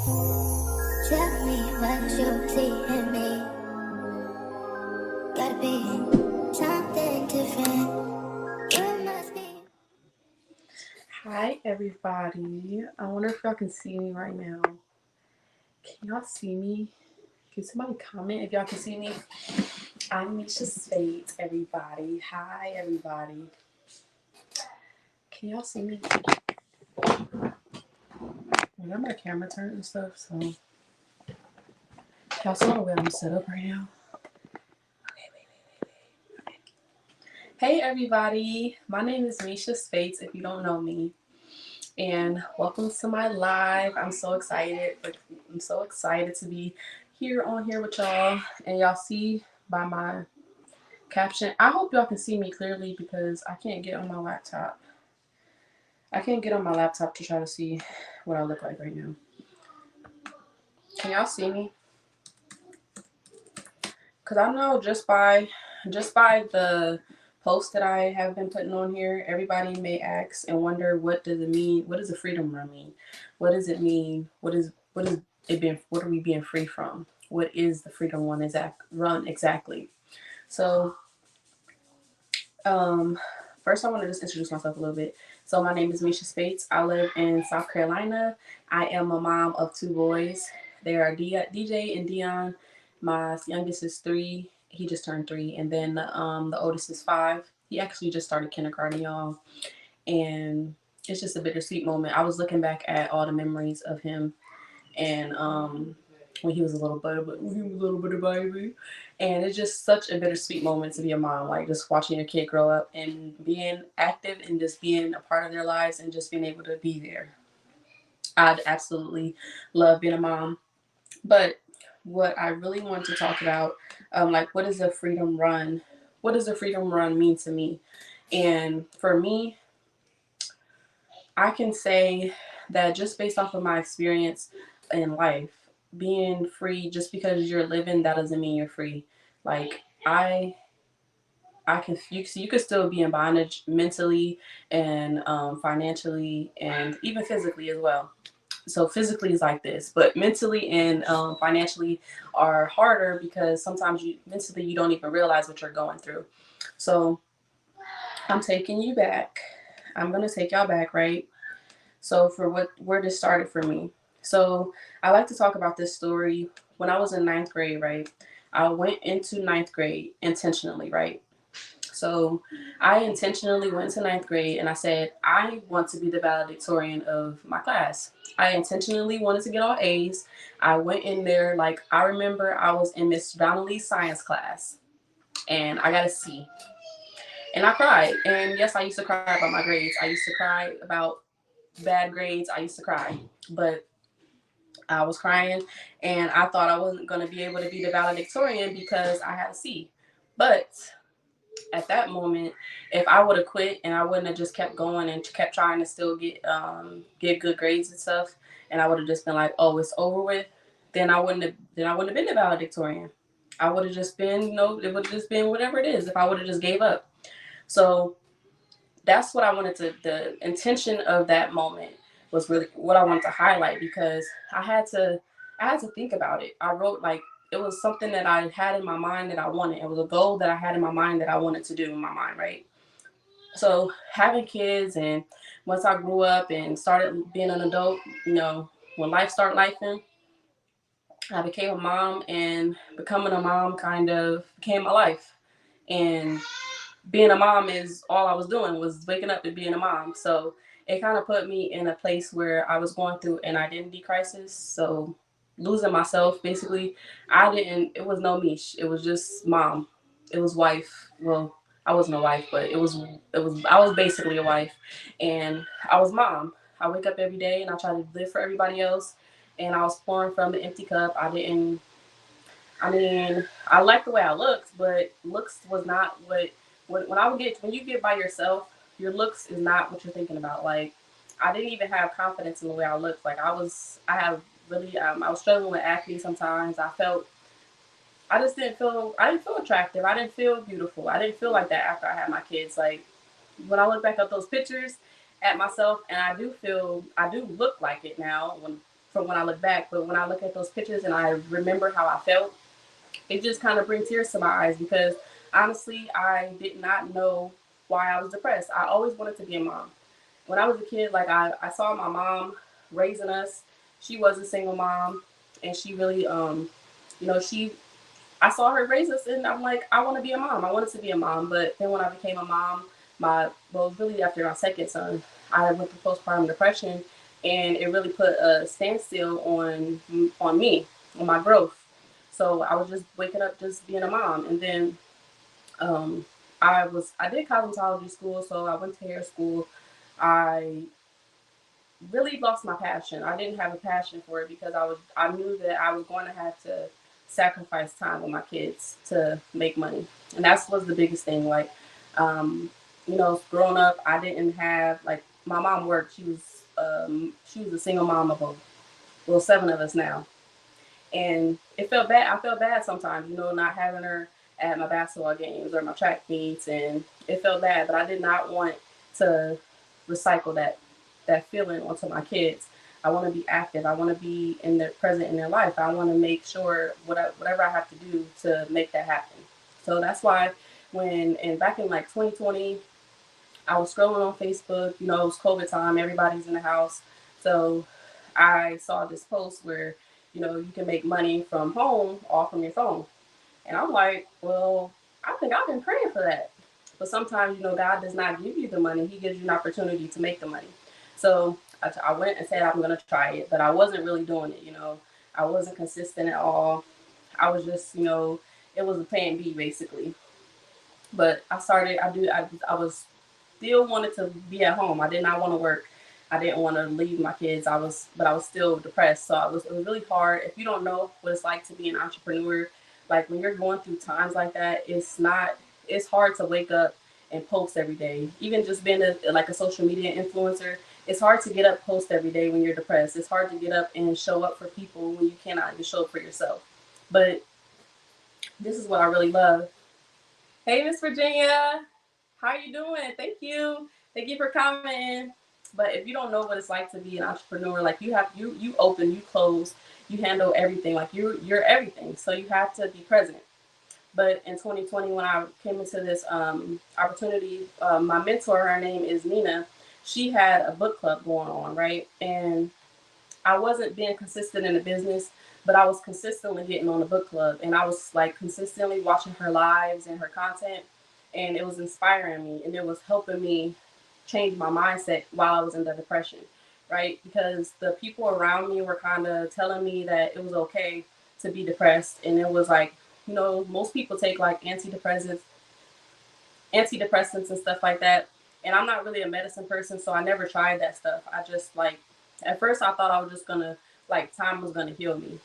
Tell me what you see in me. Gotta be something different. You must be. Hi everybody. I wonder if y'all can see me right now. Can y'all see me? Can somebody comment if y'all can see me? I'm Misha Spades, everybody. Hi everybody. Can y'all see me? I got my camera turned and stuff, so y'all saw the way I'm set up right now. Okay, wait. Hey everybody. My name is Misha Spades if you don't know me. And welcome to my live. I'm so excited. I'm so excited to be here with y'all. And y'all see by my caption. I hope y'all can see me clearly because I can't get on my laptop. I can't get on my laptop to try to see what I look like right now. Can y'all see me? Cause I know just by the post that I have been putting on here, everybody may ask and wonder, what does it mean? What does the freedom run mean? What does it mean? What is it being? What are we being free from? What is the freedom run exactly? So first I want to just introduce myself a little bit. So my name is Misha Spates. I live in South Carolina. I am a mom of two boys. They are DJ and Dion. My youngest is 3. He just turned 3, and then the oldest is 5. He actually just started kindergarten, y'all, and it's just a bittersweet moment. I was looking back at all the memories of him, and when he was a little bit of baby, and it's just such a bittersweet moment to be a mom, like just watching your kid grow up and being active and just being a part of their lives and just being able to be there. I'd absolutely love being a mom, but what I really want to talk about, like, what is a freedom run? What does a freedom run mean to me? And for me, I can say that just based off of my experience in life, being free just because you're living, that doesn't mean you're free. Like I can you could still be in bondage mentally and financially and even physically as well. So physically is like this, but mentally and financially are harder because sometimes you mentally you don't even realize what you're going through. So I'm taking you back. I'm gonna take y'all back, right? So for where this started for me. So I like to talk about this story. When I was in ninth grade, right? I went into ninth grade intentionally, right? So I intentionally went to ninth grade and I said, I want to be the valedictorian of my class. I intentionally wanted to get all A's. I went in there, like, I remember I was in Miss Donnelly's science class and I got a C. And I cried. And yes, I used to cry about my grades. I used to cry about bad grades. I used to cry. But I was crying and I thought I wasn't going to be able to be the valedictorian because I had a C. But at that moment, if I would have quit and I wouldn't have just kept going and kept trying to still get good grades and stuff, and I would have just been like, oh, it's over with, then I wouldn't have been the valedictorian. I would have just been, it would have just been whatever it is if I would have just gave up. So that's what I wanted to, the intention of that moment was really what I wanted to highlight because I had to think about it. I wrote, like, it was something that I had in my mind that I wanted. It was a goal that I had in my mind that I wanted to do in my mind, right? So having kids, and once I grew up and started being an adult, when life started lifing, I became a mom, and becoming a mom kind of became my life. And being a mom is all I was doing was waking up and being a mom. So it kind of put me in a place where I was going through an identity crisis. So losing myself, basically, it was no me. It was just mom. It was wife. Well, I wasn't a wife, but I was basically a wife, and I was mom. I wake up every day and I try to live for everybody else, and I was pouring from an empty cup. I mean, I like the way I looked, but looks was not when you get by yourself, your looks is not what you're thinking about. Like, I didn't even have confidence in the way I looked. Like, I was struggling with acne sometimes. I didn't feel attractive. I didn't feel beautiful. I didn't feel like that after I had my kids. Like, when I look back at those pictures at myself, and I do look like it now from when I look back. But when I look at those pictures and I remember how I felt, it just kind of brings tears to my eyes because honestly, I did not know why I was depressed. I always wanted to be a mom. When I was a kid, like I saw my mom raising us. She was a single mom, and she really, she I saw her raise us, and I'm like, I want to be a mom. I wanted to be a mom, but then when I became a mom, really after my second son, I went through postpartum depression, and it really put a standstill on me, on my growth. So I was just waking up, just being a mom, and then um, I did cosmetology school, so I went to hair school. I really lost my passion. I didn't have a passion for it because I knew that I was going to have to sacrifice time with my kids to make money, and that's was the biggest thing. Like, um, growing up, I didn't have like my mom worked. She was a single mom of seven of us now, and it felt bad. I felt bad sometimes, not having her at my basketball games or my track meets, and it felt bad. But I did not want to recycle that feeling onto my kids. I want to be active. I want to be in their present in their life. I want to make sure whatever I have to do to make that happen. So that's why back in like 2020, I was scrolling on Facebook. It was COVID time. Everybody's in the house, so I saw this post where you can make money from home, all from your phone. And I'm like, well, I think I've been praying for that. But sometimes, God does not give you the money. He gives you an opportunity to make the money. So I went and said, I'm going to try it. But I wasn't really doing it, I wasn't consistent at all. I was just, it was a plan B basically. But I was still wanted to be at home. I did not want to work. I didn't want to leave my kids. But I was still depressed. So it was really hard. If you don't know what it's like to be an entrepreneur, like when you're going through times like that, it's hard to wake up and post every day. Even just being like a social media influencer, it's hard to get up, post every day when you're depressed. It's hard to get up and show up for people when you cannot even show up for yourself. But this is what I really love. Hey, Miss Virginia. How you doing? Thank you. Thank you for commenting. But if you don't know what it's like to be an entrepreneur, like you open, you close, you handle everything. Like you're everything. So you have to be present. But in 2020, when I came into this opportunity, my mentor, her name is Nina. She had a book club going on, right? And I wasn't being consistent in the business, but I was consistently getting on the book club, and I was like consistently watching her lives and her content, and it was inspiring me, and it was helping me change my mindset while I was in the depression, right? Because the people around me were kind of telling me that it was okay to be depressed, and it was like, most people take like antidepressants and stuff like that. And I'm not really a medicine person, so I never tried that stuff. I just like at first I thought I was just gonna like time was gonna heal me.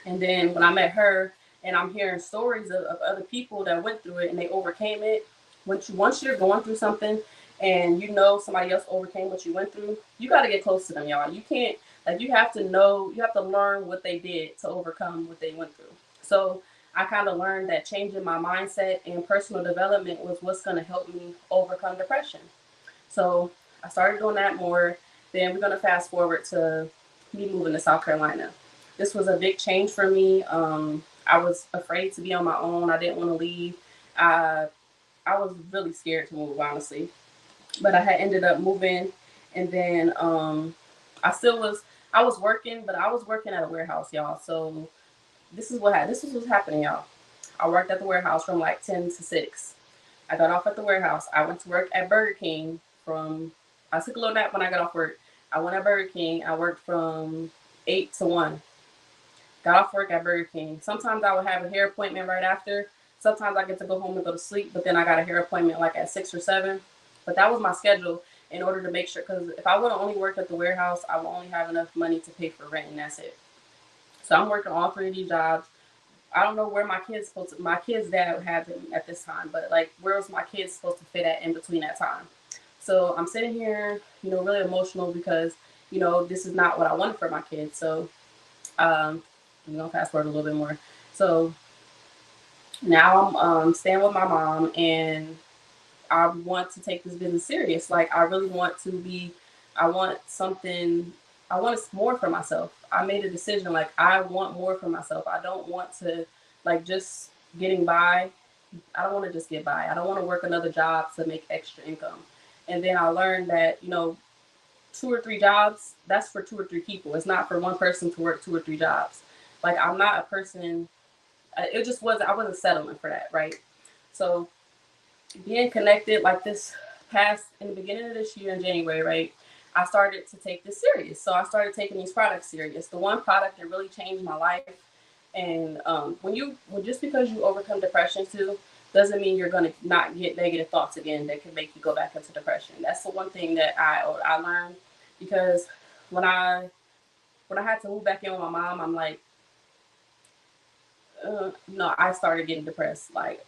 And then when I met her and I'm hearing stories of other people that went through it and they overcame it, once you're going through something and somebody else overcame what you went through, you gotta get close to them, y'all. You can't like you have to learn what they did to overcome what they went through. So I kind of learned that changing my mindset and personal development was what's going to help me overcome depression. So I started doing that more. Then we're going to fast forward to me moving to South Carolina. This was a big change for me. I was afraid to be on my own. I didn't want to leave. I, I was really scared to move, honestly. But I had ended up moving, and then I still was. I was working, but I was working at a warehouse, y'all. So this is what's happening, y'all. I worked at the warehouse from like 10 to 6. I got off at the warehouse. I went to work at Burger King from. I took a little nap when I got off work. I went at Burger King. I worked from 8 to 1. Got off work at Burger King. Sometimes I would have a hair appointment right after. Sometimes I get to go home and go to sleep, but then I got a hair appointment like at 6 or 7. But that was my schedule in order to make sure, because if I would have only worked at the warehouse, I would only have enough money to pay for rent, and that's it. So I'm working all 3 of these jobs. I don't know where my kids' dad had them at this time, but like where was my kids supposed to fit at in between that time? So I'm sitting here, really emotional because, this is not what I wanted for my kids. So I'm gonna fast forward a little bit more. So now I'm staying with my mom, and I want to take this business serious. Like I really want to be. I want something. more for myself. I made a decision, like, I want more for myself. I don't want to, like, just getting by. I don't want to just get by. I don't want to work another job to make extra income. And then I learned that, 2 or 3 jobs, that's for 2 or 3 people. It's not for one person to work 2 or 3 jobs. Like, I'm not a person, it just wasn't, I wasn't settling for that, right? So being connected like this past, in the beginning of this year in January, right? I started to take this serious. So I started taking these products serious. The one product that really changed my life. And just because you overcome depression too, doesn't mean you're gonna not get negative thoughts again that can make you go back into depression. That's the one thing that I learned, because when I had to move back in with my mom, I'm like, no, I started getting depressed. Like,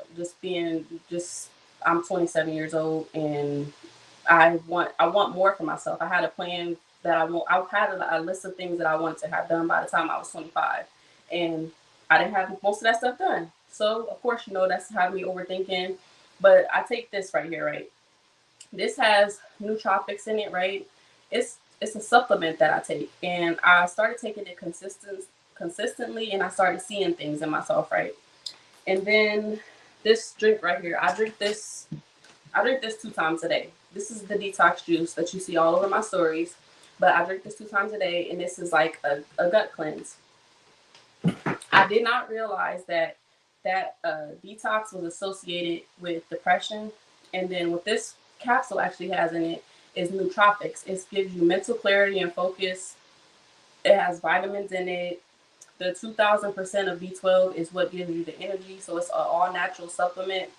I'm 27 years old, and I want more for myself. I had a plan that I had a list of things that I wanted to have done by the time I was 25, and I didn't have most of that stuff done. So of course, that's having me overthinking. But I take this right here, right? This has nootropics in it, right? It's a supplement that I take, and I started taking it consistently, and I started seeing things in myself, right? And then this drink right here, I drink this 2 times a day. This is the detox juice that you see all over my stories, but I drink this 2 times a day, and this is like a gut cleanse. I did not realize that detox was associated with depression, and then what this capsule actually has in it is nootropics. It gives you mental clarity and focus. It has vitamins in it. The 2,000% of B12 is what gives you the energy, so it's an all natural supplement,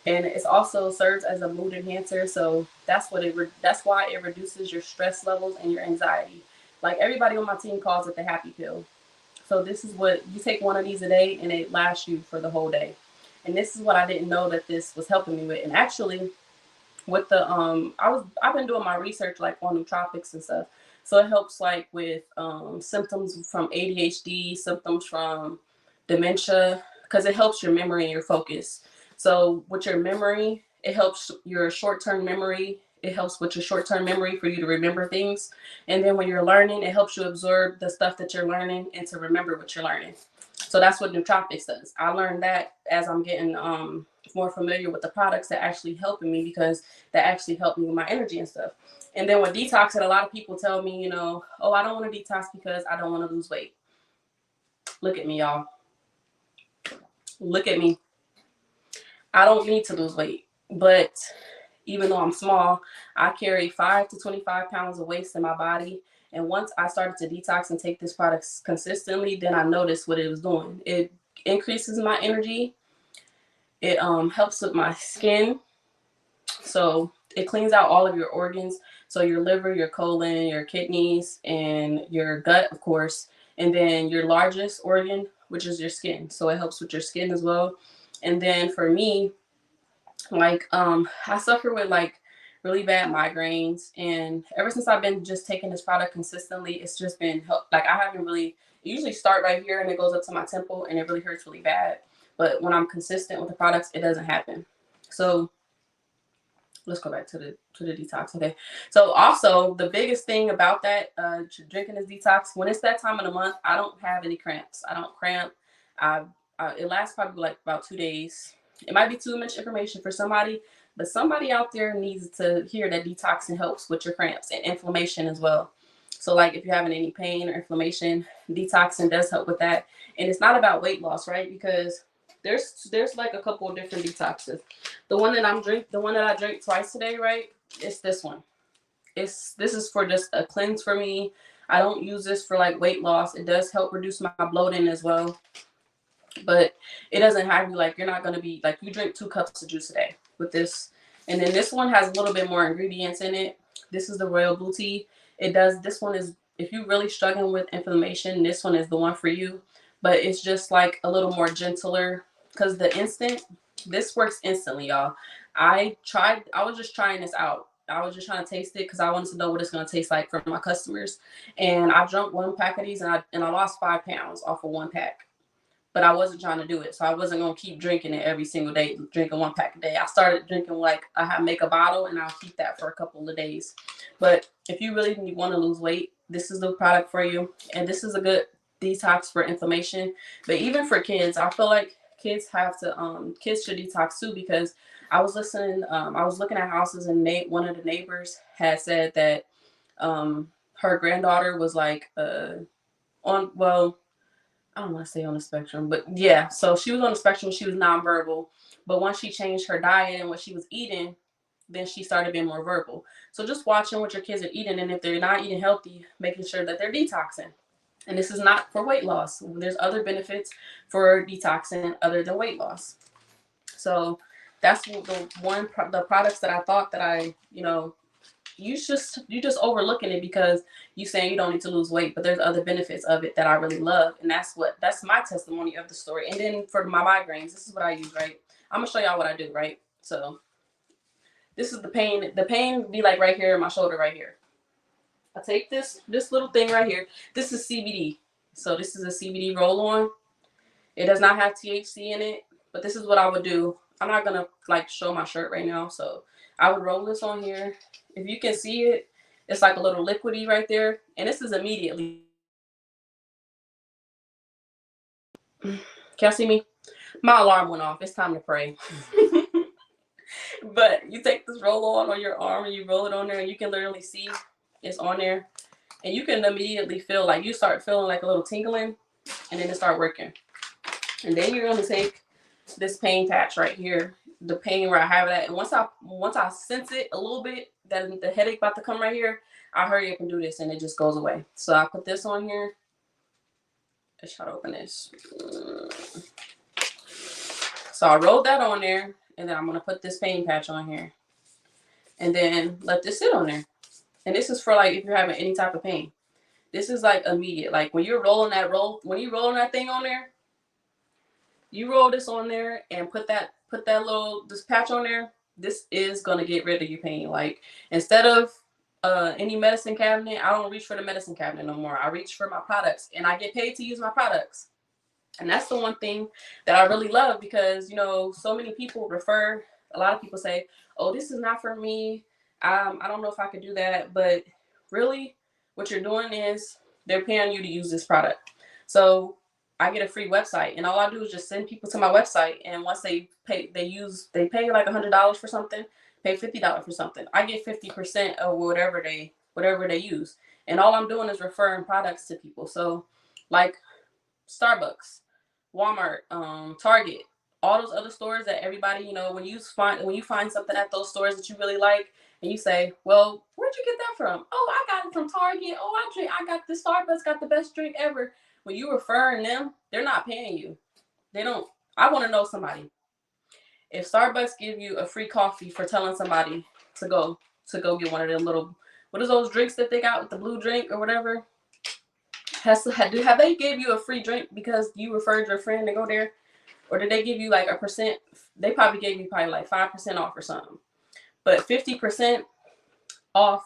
and it also serves as a mood enhancer. So that's why it reduces your stress levels and your anxiety. Like, everybody on my team calls it the happy pill. So this is what you take, one of these a day, and it lasts you for the whole day. And this is what I didn't know that this was helping me with. And actually, with the I've been doing my research, like, on nootropics and stuff. So it helps, like, with symptoms from ADHD, symptoms from dementia, because it helps your memory and your focus. So with your memory, it helps your short-term memory. It helps with your short-term memory for you to remember things. And then when you're learning, it helps you absorb the stuff that you're learning and to remember what you're learning. So that's what nootropics does. I learned that as I'm getting more familiar with the products that actually helping me, because that actually helped me with my energy and stuff. And then with detoxing, a lot of people tell me, oh, I don't want to detox because I don't want to lose weight. Look at me, y'all. Look at me. I don't need to lose weight, but even though I'm small, I carry 5 to 25 pounds of waste in my body. And once I started to detox and take this product consistently, then I noticed what it was doing. It increases my energy. It helps with my skin. So it cleans out all of your organs. So your liver, your colon, your kidneys, and your gut, of course. And then your largest organ, which is your skin. So it helps with your skin as well. And then for me, like, I suffer with, like, really bad migraines, and ever since I've been just taking this product consistently, it's just been like, I haven't really, it usually start right here and it goes up to my temple and it really hurts really bad. But when I'm consistent with the products, it doesn't happen. So let's go back to the detox. Okay. So also, the biggest thing about that, drinking this detox, when it's that time of the month, I don't have any cramps. I don't cramp. It lasts probably like about 2 days. It might be too much information for somebody, but somebody out there needs to hear that detoxing helps with your cramps and inflammation as well. So, like, if you're having any pain or inflammation, detoxing does help with that. And it's not about weight loss, right? Because there's like a couple of different detoxes. The one that I drink twice a day, right? It's this one. This is for just a cleanse for me. I don't use this for, like, weight loss. It does help reduce my bloating as well, but it doesn't have you, like, you're not gonna be like, you drink 2 cups of juice a day with this. And then this one has a little bit more ingredients in it. This is the royal blue tea. This one is, if you're really struggling with inflammation, this one is the one for you. But it's just like a little more gentler, because this works instantly, y'all. I was just trying this out. I was just trying to taste it because I wanted to know what it's going to taste like for my customers. And I drank 1 pack of these, and I lost 5 pounds off of 1 pack. but I wasn't trying to do it. So I wasn't going to keep drinking it every single day, drinking 1 pack a day. I started drinking like I make a bottle and I'll keep that for a couple of days. But if you really want to lose weight, this is the product for you. And this is a good detox for inflammation. But even for kids, I feel like kids have to, kids should detox too, because I was looking at houses, and one of the neighbors had said that her granddaughter was like well, I don't want to say on the spectrum, but yeah. So she was on the spectrum. She was nonverbal, but once she changed her diet and what she was eating, then she started being more verbal. So just watching what your kids are eating, and if they're not eating healthy, making sure that they're detoxing. And this is not for weight loss. There's other benefits for detoxing other than weight loss. So that's the products that I thought that you just overlooking it because you saying you don't need to lose weight, but there's other benefits of it that I really love, and that's my testimony of the story. And then for my migraines, this is what I use, right? I'm gonna show y'all what I do, right? So this is the pain. The pain be like right here in my shoulder, right here. I take this little thing right here. This is CBD. So this is a CBD roll on. It does not have THC in it, but this is what I would do. I'm not gonna like show my shirt right now, so I would roll this on here. If you can see it, it's like a little liquidy right there, and this is immediately. Can y'all see me? My alarm went off. It's time to pray. But you take this roll on your arm and you roll it on there, and you can literally see it's on there, and you can immediately feel like you start feeling like a little tingling, and then it start working. And then you're gonna take this pain patch right here, the pain where I have it at, and once I sense it a little bit, that the headache about to come right here, I hurry up and do this, and it just goes away. So I put this on here. Let's try to open this. So I rolled that on there, and then I'm gonna put this pain patch on here, and then let this sit on there. And this is for like if you're having any type of pain. This is like immediate. Like when you're rolling that thing on there, you roll this on there and put this patch on there. This is gonna get rid of your pain. Like instead of any medicine cabinet, I don't reach for the medicine cabinet no more. I reach for my products, and I get paid to use my products. And that's the one thing that I really love, because so many people refer. A lot of people say, "Oh, this is not for me. I don't know if I could do that." But really, what you're doing is they're paying you to use this product. So I get a free website, and all I do is just send people to my website. And once they pay like $100 for something, pay $50 for something. I get 50% of whatever they use, and all I'm doing is referring products to people. So, like Starbucks, Walmart, Target, all those other stores that everybody, when you find something at those stores that you really like, and you say, "Well, where'd you get that from?" "Oh, I got it from Target." "Oh, I got this Starbucks got the best drink ever." When you referring them, they're not paying you. They don't. I want to know somebody. If Starbucks give you a free coffee for telling somebody to go get one of them little, what is those drinks that they got with the blue drink or whatever? Have they give you a free drink because you referred your friend to go there, or did they give you like a percent? They probably gave you like 5% off or something. But 50% off.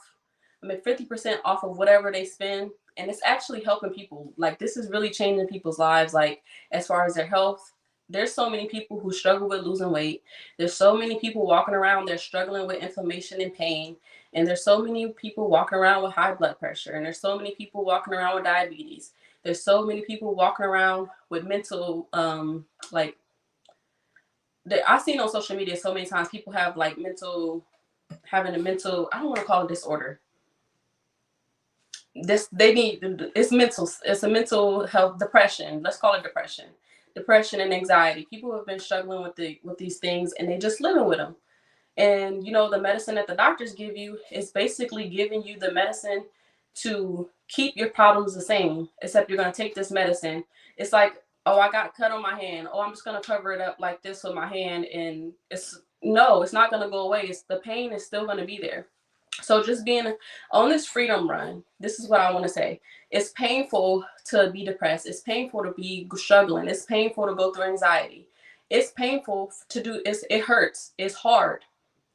50% off of whatever they spend, and it's actually helping people. Like this is really changing people's lives. Like as far as their health, there's so many people who struggle with losing weight. There's so many people walking around. They're struggling with inflammation and pain, and there's so many people walking around with high blood pressure, and there's so many people walking around with diabetes. There's so many people walking around with mental, like I've seen on social media so many times people have like having a mental. I don't want to call it disorder. It's a mental health depression. Let's call it depression and anxiety. People have been struggling with these things, and they just living with them. And the medicine that the doctors give you is basically giving you the medicine to keep your problems the same, except you're going to take this medicine. It's like, "Oh, I got cut on my hand. Oh, I'm just going to cover it up like this with my hand." And it's not going to go away. The pain is still going to be there. So just being on this freedom run, this is what I want to say. It's painful to be depressed. It's painful to be struggling. It's painful to go through anxiety. It's painful to do. It hurts. It's hard.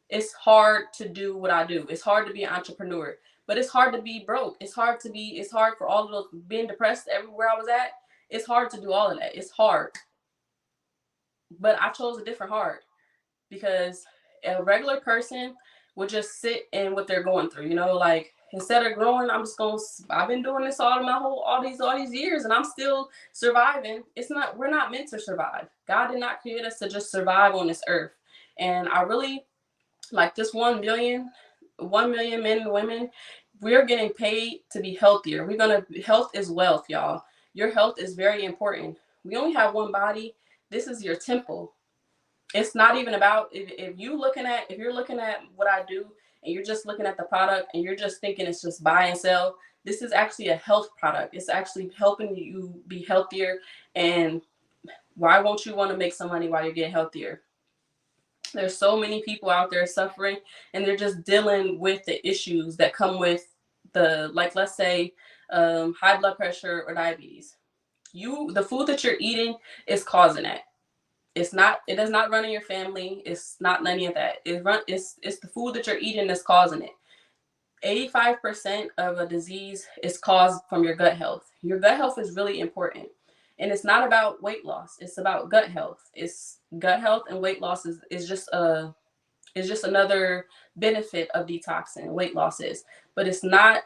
It's hard to do what I do. It's hard to be an entrepreneur, but it's hard to be broke. It's hard for all of those being depressed everywhere I was at. It's hard to do all of that. It's hard. But I chose a different hard because a regular person would just sit in what they're going through, like instead of growing, I've been doing this all these years and I'm still surviving. We're not meant to survive. God did not create us to just survive on this earth. And I really like this 1 million men and women, we're getting paid to be healthier. Health is wealth, y'all. Your health is very important. We only have one body. This is your temple. It's not even about if you're looking at what I do and you're just looking at the product and you're just thinking it's just buy and sell. This is actually a health product. It's actually helping you be healthier. And why won't you want to make some money while you're getting healthier? There's so many people out there suffering and they're just dealing with the issues that come with let's say high blood pressure or diabetes. The food that you're eating is causing that. It does not run in your family. It's not any of that. It's the food that you're eating that's causing it. 85% of a disease is caused from your gut health. Your gut health is really important. And it's not about weight loss. It's about gut health. It's gut health and weight loss is just another benefit of detoxing. Weight loss is, but it's not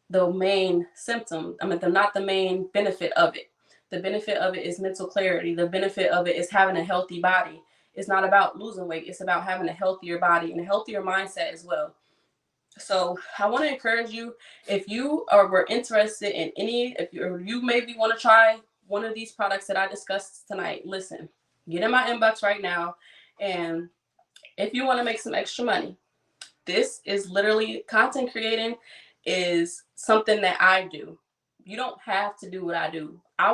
the main symptom. Not the main benefit of it. The benefit of it is mental clarity. The benefit of it is having a healthy body. It's not about losing weight. It's about having a healthier body and a healthier mindset as well. So I want to encourage you, if you were interested in if you maybe want to try one of these products that I discussed tonight, listen, get in my inbox right now. And if you want to make some extra money, this is literally content creating is something that I do. You don't have to do what I do. I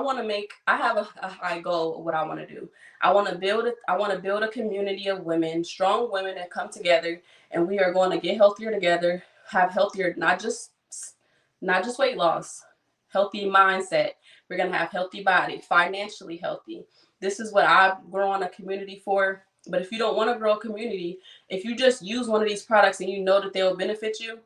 have a high goal of what I want to do. I want to build a community of women, strong women that come together and we are going to get healthier together, have healthier, not just weight loss, healthy mindset. We're going to have healthy body, financially healthy. This is what I've grown a community for. But if you don't want to grow a community, if you just use one of these products and you know that they will benefit you,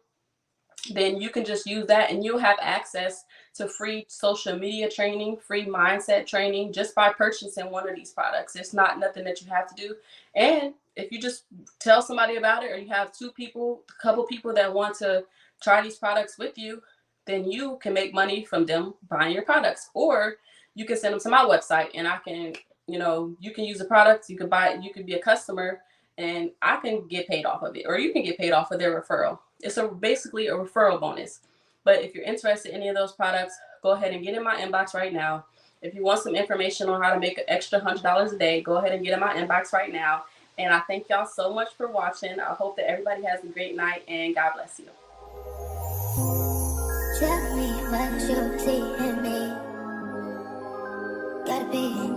then you can just use that and you'll have access to free social media training, free mindset training just by purchasing one of these products. It's not nothing that you have to do. And if you just tell somebody about it, or you have a couple people that want to try these products with you, then you can make money from them buying your products. Or you can send them to my website and I can, you can use the products, you can buy it, you can be a customer and I can get paid off of it, or you can get paid off of their referral. It's basically a referral bonus. But if you're interested in any of those products, go ahead and get in my inbox right now. If you want some information on how to make an extra $100 a day, go ahead and get in my inbox right now. And I thank y'all so much for watching. I hope that everybody has a great night and God bless you. Tell me what you see in me. Gotta be